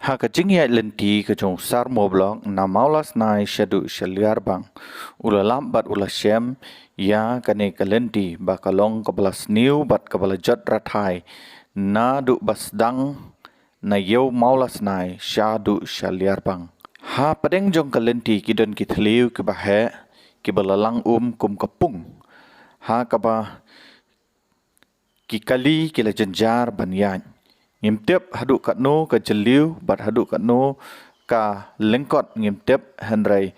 Ha kajing ya lenti kajong sar moblong na maulas nai syadu syaliar bang. Ula lambat ula syem ya kane kalenti bakalong kabalas niu bat kabala jat rathai na du basdang na yau maulas nai syadu syaliar bang. Ha padeng jong kalenti kidon kitliu kibahe kibalalang kum kapung. Ha kaba kikali kila jenjar banyan. Ngimtep haduk kat no ka jeliu bat haduk kat no ka lengkot ngimtep handrai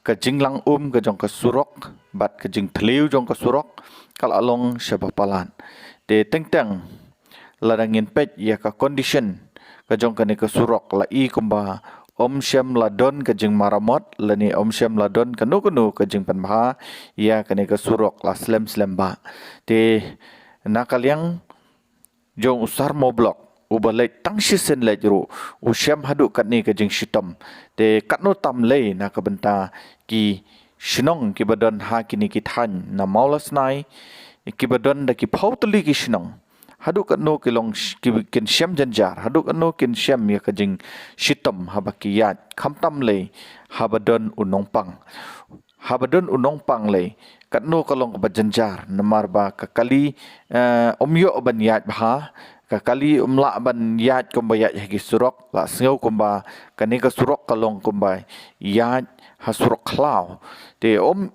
ka jinglang ka jong ka surok bat ka jing tliu jong ka surok kal along syabapalan de teng ladangin pet ya ka condition ka jong ka ne ka surok la I kumba syam ladon ka jing maramot lani syam ladon ka no ka jing panbaha ya ka ne ka surok la slem ba de nakaliang jong usar moblok ubalai tangshisen lejru usyam haduk kat ni ke jing shitom te kat no tam le na ka benta ki shinong ki badon ha kini ki than na maulas nai ki badon da ki pautli ki shinong haduk kat no ki long kin syam janjar haduk kat no kin syam ya ka jing shitom habakiyat khamtam le habadon unongpang le kat no kalong ka janjar namar ba ka kali omyo ban yat bah kakali umla ban yat kumba yat hagi surok la sengau kumba kani ka surok kalong kumba yat hasurok klau te om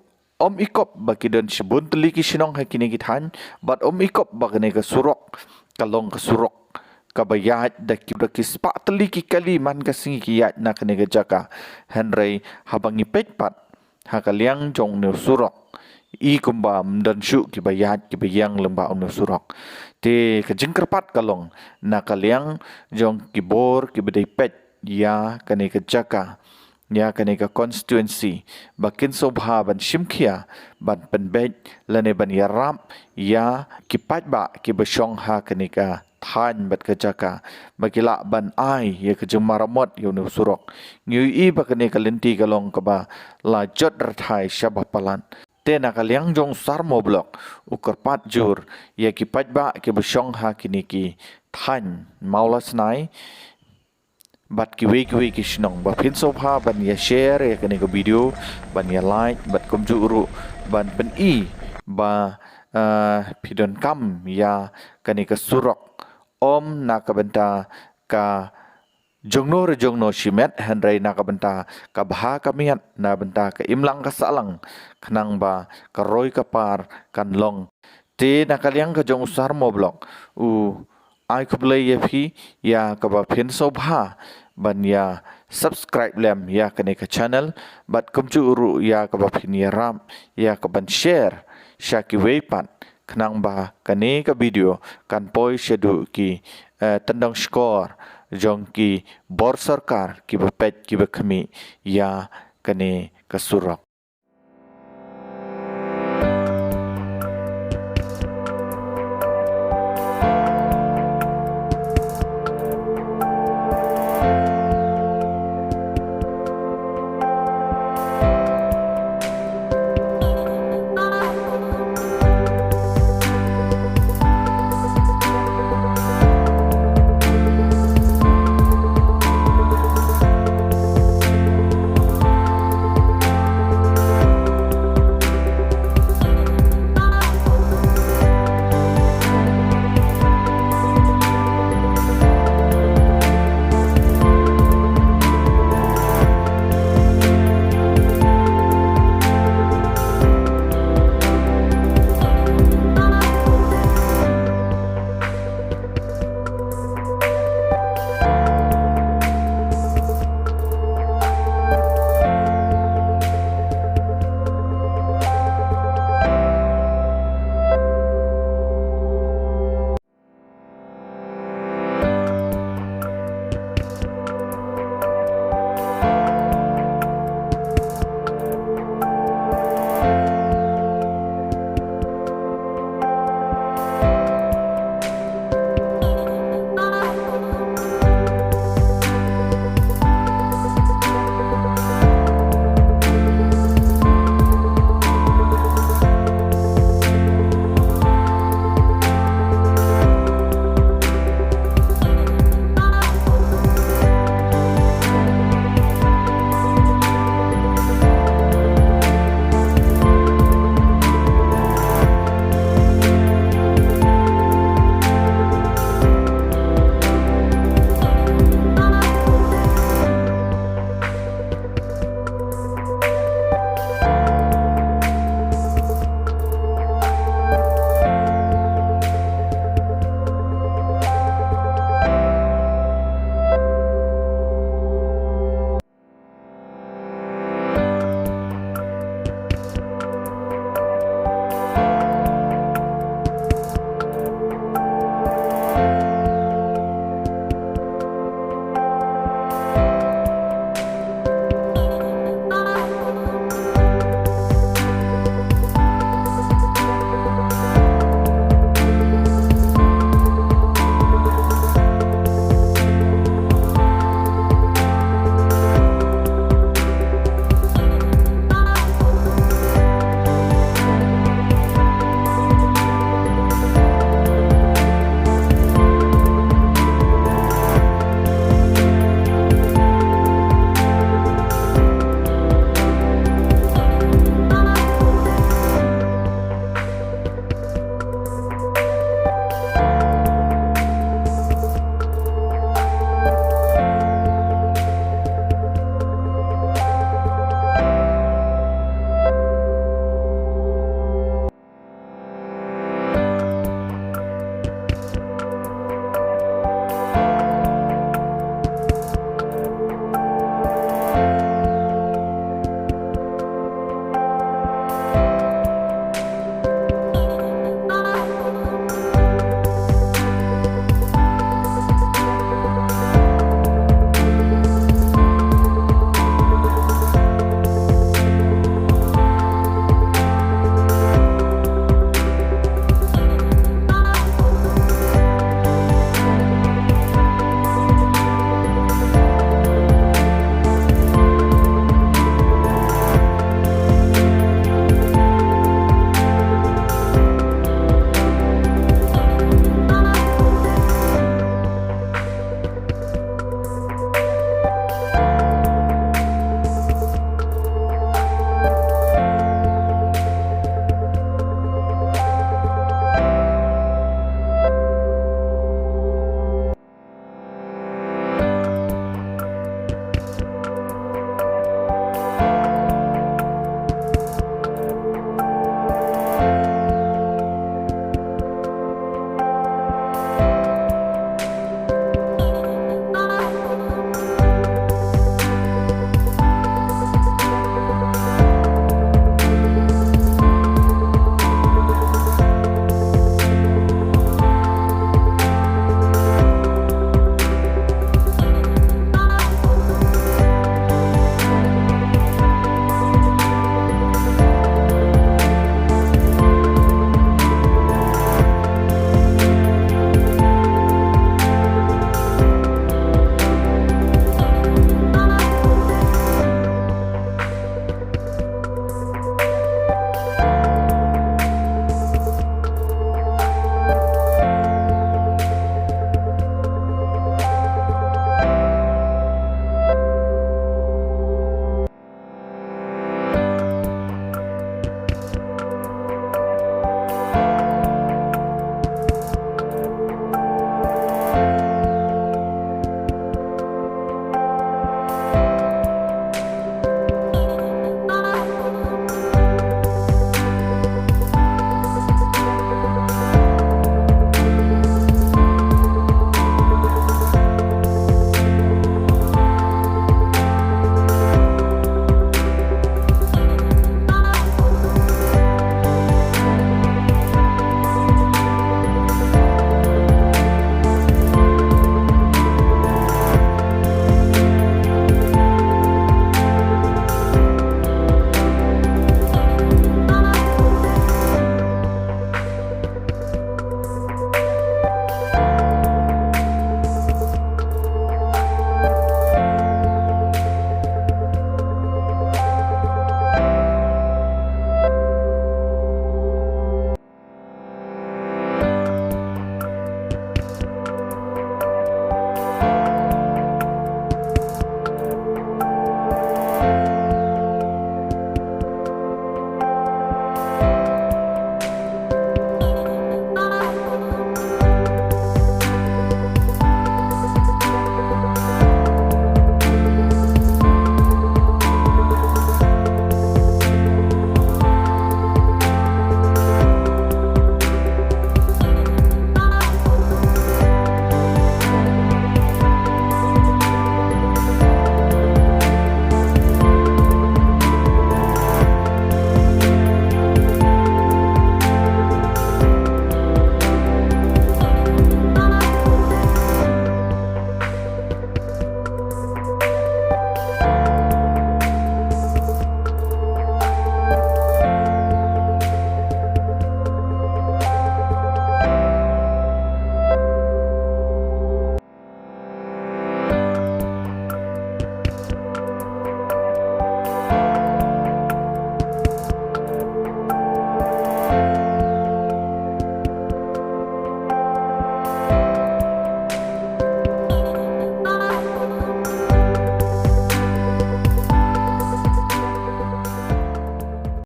ikop baki don shibun teli ki shinong hakini kithan but ikop bakani ka surok kalong ka surok kabayat da ki spa teli ki kali man ka singi ki yat na kani ka jaka henry habangi pekpat hakaliang jong ne surok I kumba dan syuk ki bayat ki bayang lemba unu surok te kajing kerpat kalong na kaliang jong kibor ki bedai pet ya kane ka jaka ya kane ka constituency bakin sobha ban shimkhia ban penbet lane ban yarap ya ki patba ki besyong ha kane ka than bat ka jaka bagila ban ai ya kajing maramot unu surok ngui ba kane ka lenti kalong ka ba la jot rathai syabapalan tena kaliang jong sar moblok ukar pat jur ya ki patba ki besyong ha kini ki than maulas nai bat ki we ki shnong ba pin sobha ban ya share ya kini ka video ban ya like bat kum juru ban pen I ba pidon kam ya kini ka surok na ka benta ka jongno shimet handrai na ka benta ka baha kamiat na benta ka imlang ka salang khnang ba ka roi ka par kan long te na kaliang ka jong usar moblok ai kublai ye phi ya ka ba phin sobha ban ya subscribe lem ya ka ne ka channel bat kumchu uru ya ka ba phin ya ram ya ka ban share shaki weipat khnang ba ka ne ka video kan poi shedu ki tendang skor jong ki bor sarkar ki bepet ki bekhmi ya kane kasurok